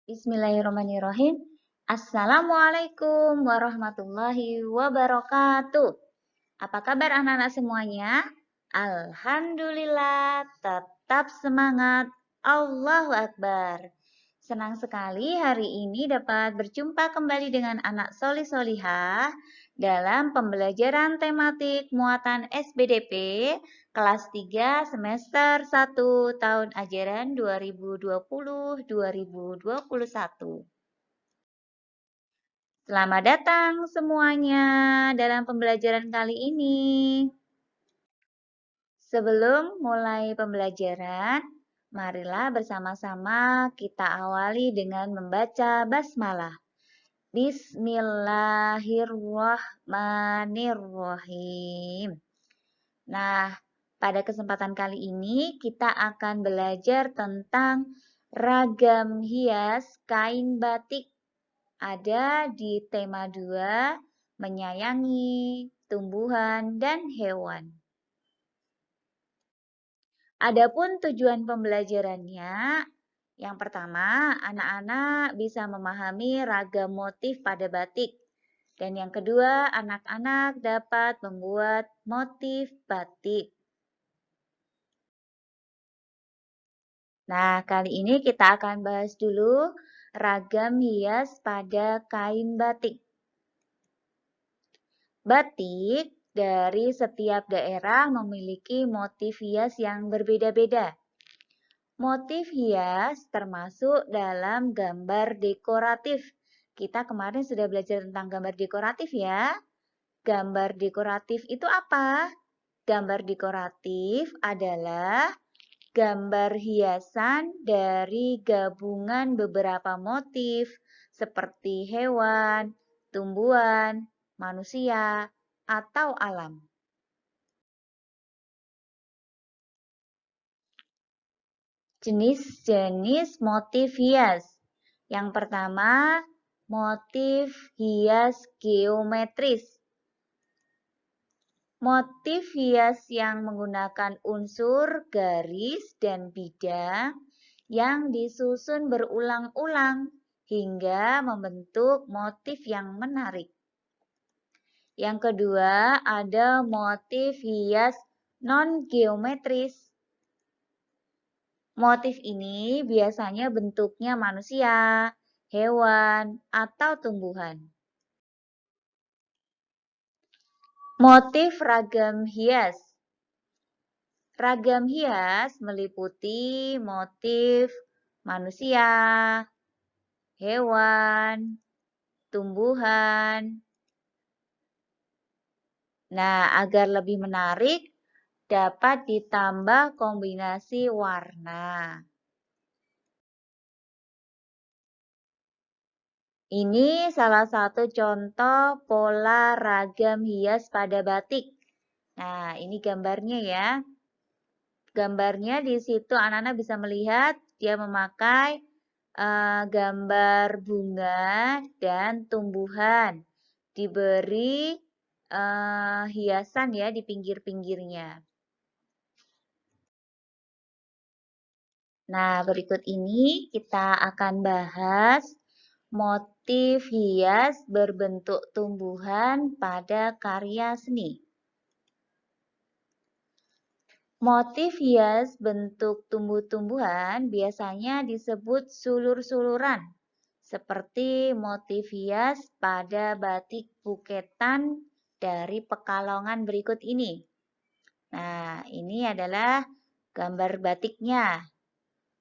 Bismillahirrahmanirrahim. Assalamualaikum warahmatullahi wabarakatuh. Apa kabar anak-anak semuanya? Alhamdulillah, tetap semangat. Allahu Akbar. Senang sekali hari ini dapat berjumpa kembali dengan anak solih-solihah dalam pembelajaran tematik muatan SBDP kelas 3 semester 1 tahun ajaran 2020-2021. Selamat datang semuanya dalam pembelajaran kali ini. Sebelum mulai pembelajaran, marilah bersama-sama kita awali dengan membaca basmalah. Bismillahirrahmanirrahim. Nah, pada kesempatan kali ini kita akan belajar tentang ragam hias kain batik. Ada di tema 2, menyayangi tumbuhan dan hewan. Adapun tujuan pembelajarannya, yang pertama, anak-anak bisa memahami ragam motif pada batik. Dan yang kedua, anak-anak dapat membuat motif batik. Nah, kali ini kita akan bahas dulu ragam hias pada kain batik. Batik dari setiap daerah memiliki motif hias yang berbeda-beda. Motif hias termasuk dalam gambar dekoratif. Kita kemarin sudah belajar tentang gambar dekoratif ya. Gambar dekoratif itu apa? Gambar dekoratif adalah gambar hiasan dari gabungan beberapa motif seperti hewan, tumbuhan, manusia, atau alam. Jenis-jenis motif hias. Yang pertama, motif hias geometris. Motif hias yang menggunakan unsur garis dan bidang yang disusun berulang-ulang hingga membentuk motif yang menarik. Yang kedua, ada motif hias non-geometris. Motif ini biasanya bentuknya manusia, hewan, atau tumbuhan. Motif ragam hias. Ragam hias meliputi motif manusia, hewan, tumbuhan. Nah, agar lebih menarik, dapat ditambah kombinasi warna. Ini salah satu contoh pola ragam hias pada batik. Nah, ini gambarnya ya. Gambarnya di situ anak-anak bisa melihat dia memakai gambar bunga dan tumbuhan. Diberi hiasan ya di pinggir-pinggirnya. Nah, berikut ini kita akan bahas motif hias berbentuk tumbuhan pada karya seni. Motif hias bentuk tumbuh-tumbuhan biasanya disebut sulur-suluran, seperti motif hias pada batik buketan dari Pekalongan berikut ini. Nah, ini adalah gambar batiknya.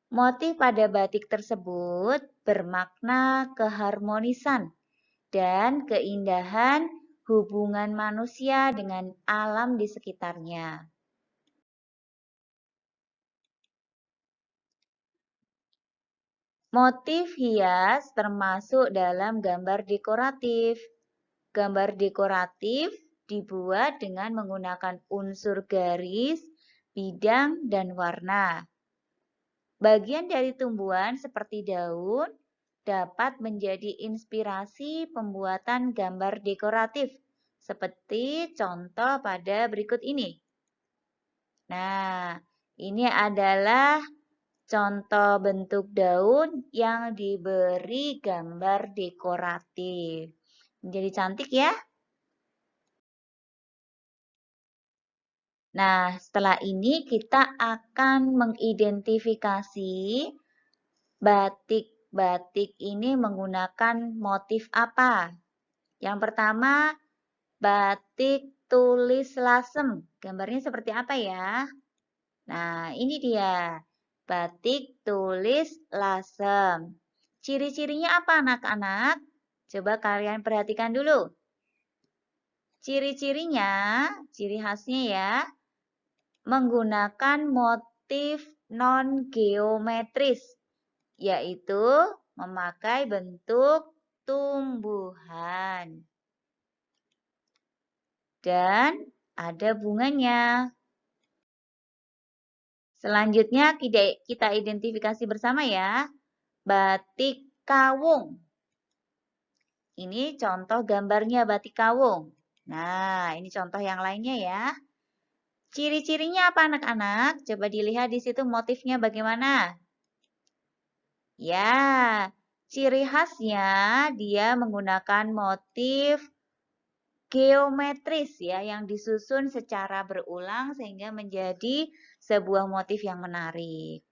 Motif pada batik tersebut bermakna keharmonisan dan keindahan hubungan manusia dengan alam di sekitarnya. Motif hias termasuk dalam gambar dekoratif. Gambar dekoratif dibuat dengan menggunakan unsur garis, bidang, dan warna. Bagian dari tumbuhan seperti daun dapat menjadi inspirasi pembuatan gambar dekoratif, seperti contoh pada berikut ini. Nah, ini adalah contoh bentuk daun yang diberi gambar dekoratif. Menjadi cantik ya. Nah, setelah ini kita akan mengidentifikasi batik-batik ini menggunakan motif apa. Yang pertama, batik tulis lasem. Gambarnya seperti apa ya? Nah, ini dia. Batik tulis lasem. Ciri-cirinya apa anak-anak? Coba kalian perhatikan dulu. Ciri-cirinya, ciri khasnya ya, menggunakan motif non-geometris, yaitu memakai bentuk tumbuhan. Dan ada bunganya. Selanjutnya kita identifikasi bersama ya. Batik kawung. Ini contoh gambarnya batik kawung. Nah, ini contoh yang lainnya ya. Ciri-cirinya apa anak-anak? Coba dilihat di situ motifnya bagaimana. Ya, ciri khasnya dia menggunakan motif geometris ya yang disusun secara berulang sehingga menjadi sebuah motif yang menarik.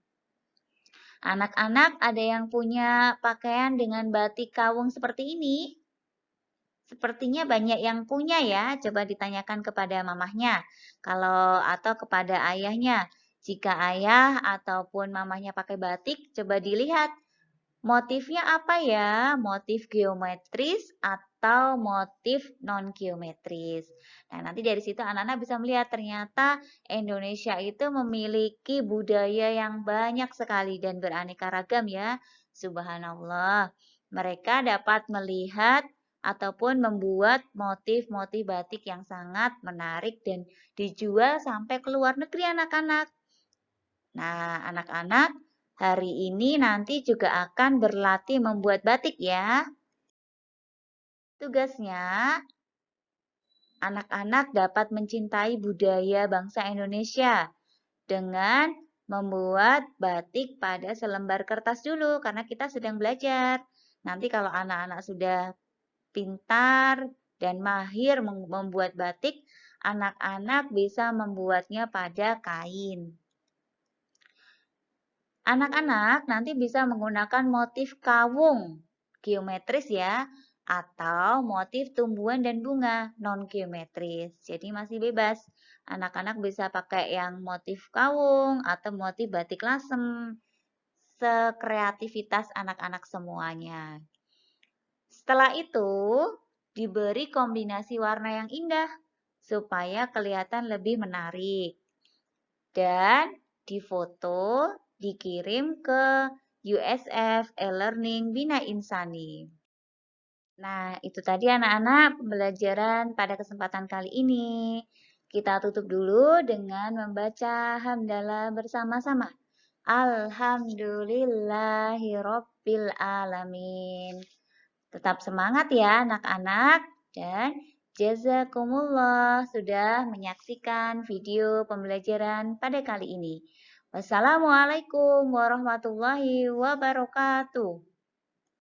Anak-anak ada yang punya pakaian dengan batik kawung seperti ini? Sepertinya banyak yang punya ya. Coba ditanyakan kepada mamahnya atau kepada ayahnya. Jika ayah ataupun mamahnya pakai batik, coba dilihat motifnya apa ya? Motif geometris atau motif non-geometris. Nah, nanti dari situ anak-anak bisa melihat ternyata Indonesia itu memiliki budaya yang banyak sekali dan beraneka ragam ya. Subhanallah. Mereka dapat melihat ataupun membuat motif-motif batik yang sangat menarik dan dijual sampai ke luar negeri anak-anak. Nah, anak-anak hari ini nanti juga akan berlatih membuat batik ya. Tugasnya, anak-anak dapat mencintai budaya bangsa Indonesia dengan membuat batik pada selembar kertas dulu karena kita sedang belajar. Nanti kalau anak-anak sudah pintar dan mahir membuat batik, anak-anak bisa membuatnya pada kain. Anak-anak nanti bisa menggunakan motif kawung geometris ya, atau motif tumbuhan dan bunga non-geometris. Jadi masih bebas. Anak-anak bisa pakai yang motif kawung atau motif batik lasem. Sekreativitas anak-anak semuanya. Setelah itu, diberi kombinasi warna yang indah supaya kelihatan lebih menarik. Dan difoto, dikirim ke USF e-learning Bina Insani. Nah, itu tadi anak-anak pembelajaran pada kesempatan kali ini. Kita tutup dulu dengan membaca hamdalah bersama-sama. Alhamdulillahirabbil alamin. Tetap semangat ya anak-anak dan jazakumullah sudah menyaksikan video pembelajaran pada kali ini. Wassalamualaikum warahmatullahi wabarakatuh.